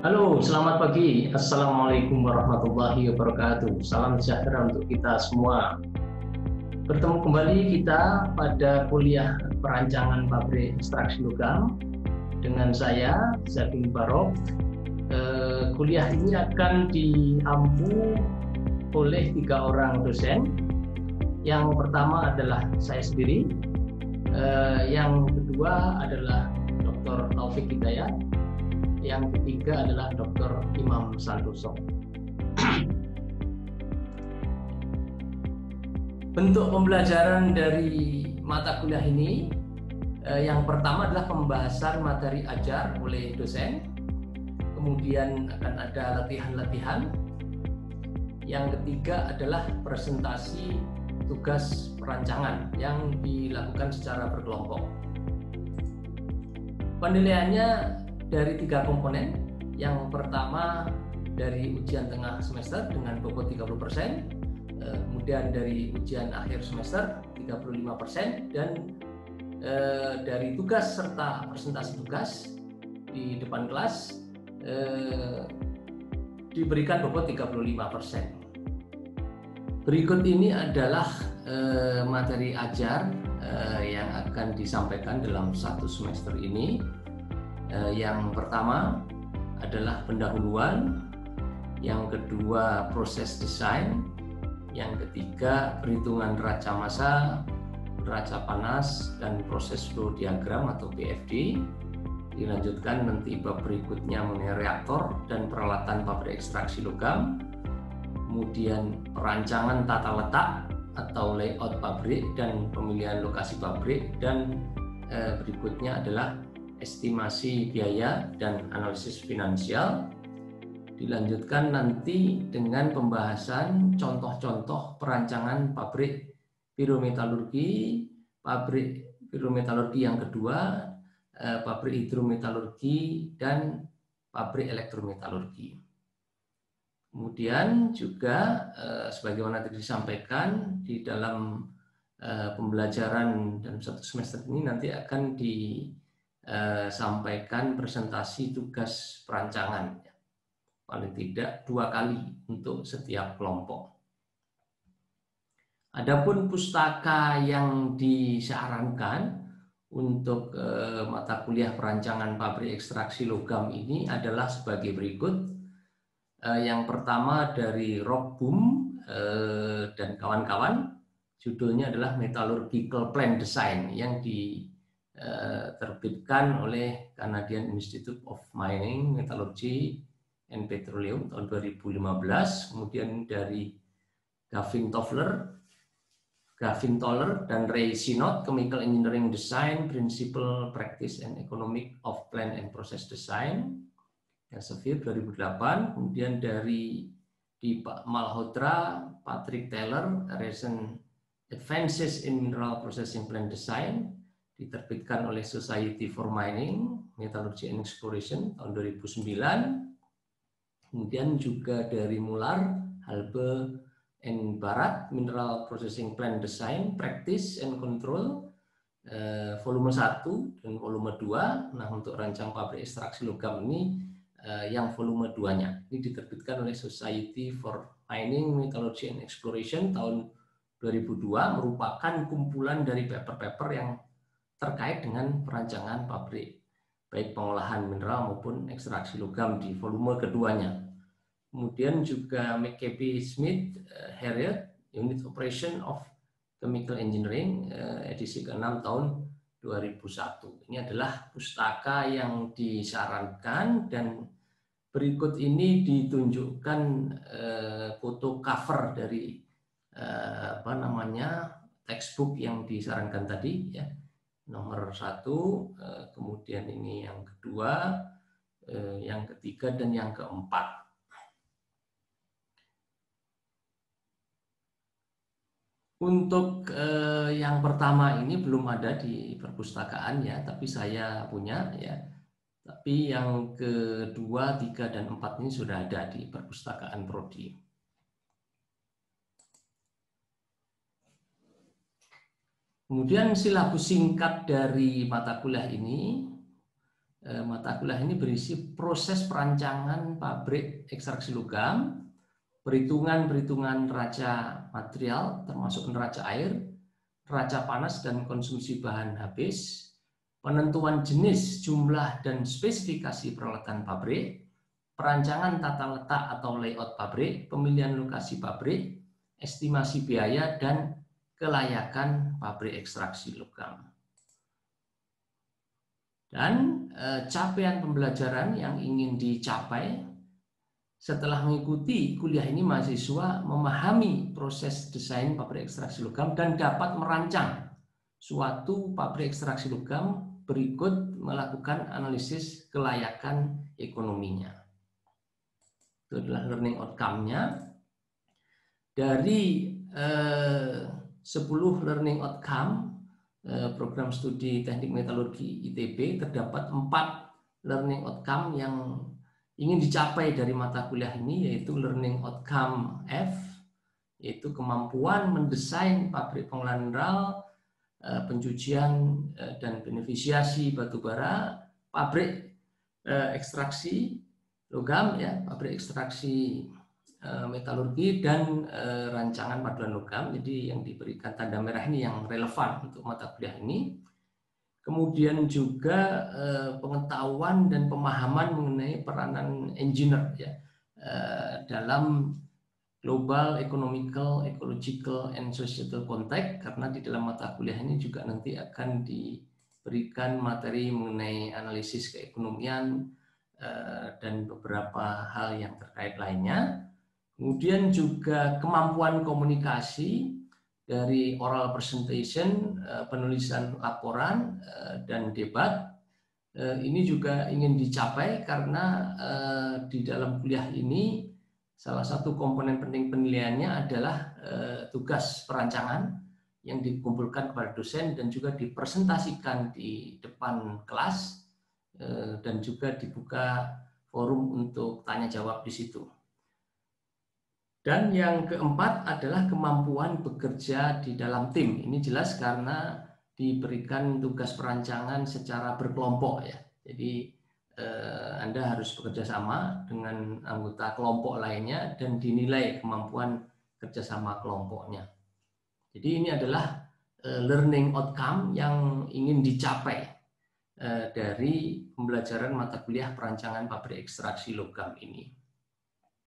Halo, selamat pagi. Assalamualaikum warahmatullahi wabarakatuh. Salam sejahtera untuk kita semua. Bertemu kembali kita pada kuliah perancangan pabrik ekstraksi logam dengan saya, Zakin Barok. Kuliah ini akan diampu oleh 3 orang dosen. Yang pertama adalah saya sendiri. Yang kedua adalah Dr. Taufik Hidayat. Yang ketiga adalah Dr. Imam Santoso. Bentuk pembelajaran dari mata kuliah ini, yang pertama adalah pembahasan materi ajar oleh dosen, kemudian akan ada latihan-latihan. Yang ketiga adalah presentasi tugas perancangan yang dilakukan secara berkelompok. Penilaiannya dari 3 komponen. Yang pertama dari ujian tengah semester dengan bobot 30%, kemudian dari ujian akhir semester 35%, dan dari tugas serta presentasi tugas di depan kelas diberikan bobot 35%. Berikut ini adalah materi ajar yang akan disampaikan dalam 1 semester ini. Yang pertama adalah pendahuluan, yang kedua proses desain, yang ketiga perhitungan neraca massa, neraca panas, dan proses flow diagram atau PFD. Dilanjutkan nanti bab berikutnya mengenai reaktor dan peralatan pabrik ekstraksi logam, kemudian perancangan tata letak atau layout pabrik dan pemilihan lokasi pabrik, dan berikutnya adalah estimasi biaya dan analisis finansial. Dilanjutkan nanti dengan pembahasan contoh-contoh perancangan pabrik pirometalurgi, pabrik pirometalurgi yang kedua, pabrik hidrometalurgi, dan pabrik elektrometalurgi. Kemudian juga sebagaimana tadi disampaikan di dalam pembelajaran dalam 1 semester ini nanti akan sampaikan presentasi tugas perancangan, paling tidak 2 kali untuk setiap kelompok. Adapun pustaka yang disarankan untuk mata kuliah perancangan pabrik ekstraksi logam ini adalah sebagai berikut. Yang pertama dari Rockboom dan kawan-kawan, judulnya adalah Metallurgical Plant Design yang diterbitkan oleh Canadian Institute of Mining, Metallurgy and Petroleum tahun 2015. Kemudian dari Gavin Toller dan Ray Sinot, Chemical Engineering Design, Principle, Practice and Economic of Plant and Process Design, Elsevier 2008. Kemudian dari Deepak Malhotra, Patrick Taylor, Recent Advances in Mineral Processing Plant Design, diterbitkan oleh Society for Mining, Metallurgy and Exploration tahun 2009. Kemudian juga dari Muller, Halbe and Barat, Mineral Processing Plant Design, Practice and Control, volume 1 dan volume 2. Nah, untuk rancang pabrik ekstraksi logam ini yang volume 2-nya. Ini diterbitkan oleh Society for Mining, Metallurgy and Exploration tahun 2002, merupakan kumpulan dari paper-paper yang terkait dengan perancangan pabrik, baik pengolahan mineral maupun ekstraksi logam di volume keduanya. Kemudian juga McCabe Smith, Harriet, Unit Operation of Chemical Engineering, edisi ke-6 tahun 2001. Ini adalah pustaka yang disarankan, dan berikut ini ditunjukkan foto cover dari textbook yang disarankan tadi, ya. Nomor 1, kemudian ini yang kedua, yang ketiga, dan yang keempat. Untuk yang pertama ini belum ada di perpustakaan, ya, tapi saya punya, ya. Tapi yang kedua, 3, dan 4 ini sudah ada di perpustakaan Prodi. Kemudian silabus singkat dari mata kuliah ini mata kuliah ini berisi proses perancangan pabrik ekstraksi logam, perhitungan neraca material termasuk neraca air, neraca panas dan konsumsi bahan habis, penentuan jenis, jumlah, dan spesifikasi peralatan pabrik, perancangan tata letak atau layout pabrik, pemilihan lokasi pabrik, estimasi biaya, dan kelayakan pabrik ekstraksi logam. Dan capaian pembelajaran yang ingin dicapai setelah mengikuti kuliah ini, mahasiswa memahami proses desain pabrik ekstraksi logam dan dapat merancang suatu pabrik ekstraksi logam berikut melakukan analisis kelayakan ekonominya. Itu adalah learning outcome-nya. Dari 10 learning outcome program studi teknik metalurgi ITB, terdapat 4 learning outcome yang ingin dicapai dari mata kuliah ini, yaitu learning outcome F, yaitu kemampuan mendesain pabrik pengolahan mineral, pencucian dan beneficiasi batubara, pabrik ekstraksi logam, ya, pabrik ekstraksi metalurgi, dan rancangan paduan logam. Jadi yang diberikan tanda merah ini yang relevan untuk mata kuliah ini. Kemudian juga pengetahuan dan pemahaman mengenai peranan engineer, ya, dalam global, economical, ecological, and societal context, karena di dalam mata kuliah ini juga nanti akan diberikan materi mengenai analisis keekonomian dan beberapa hal yang terkait lainnya. Kemudian juga kemampuan komunikasi dari oral presentation, penulisan laporan, dan debat. Ini juga ingin dicapai karena di dalam kuliah ini salah satu komponen penting penilaiannya adalah tugas perancangan yang dikumpulkan kepada dosen dan juga dipresentasikan di depan kelas, dan juga dibuka forum untuk tanya jawab di situ. Dan yang keempat adalah kemampuan bekerja di dalam tim. Ini jelas karena diberikan tugas perancangan secara berkelompok, ya. Jadi Anda harus bekerja sama dengan anggota kelompok lainnya dan dinilai kemampuan kerjasama kelompoknya. Jadi ini adalah learning outcome yang ingin dicapai dari pembelajaran mata kuliah perancangan pabrik ekstraksi logam ini.